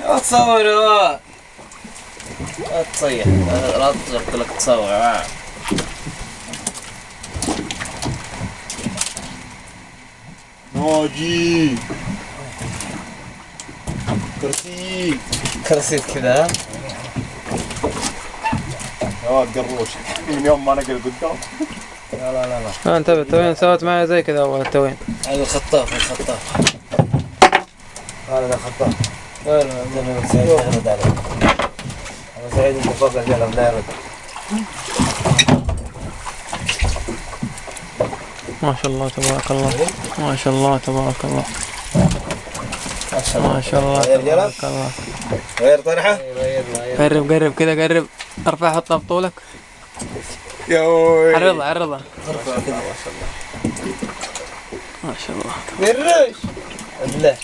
لا تصور لا تصيح، لا قلت لك تصور. ناجي كرسي كرسيت كذا. يا قروش من يوم ما نقل قدام. لا انتبه توين سوت معي زي كذا اول توين. هذا الخطاف هذا خطاب. لا انت سعيد تغرد عليك. انا سعيد انت فوق القلم لا يرد. ما شاء الله تبارك الله، ما شاء الله تبارك الله، ما شاء الله تبارك الله. غير طرحه. قرب كذا قرب، ارفع حطها بطولك. يوي عرضها ارفع كذا. ما شاء الله. قرش بالله.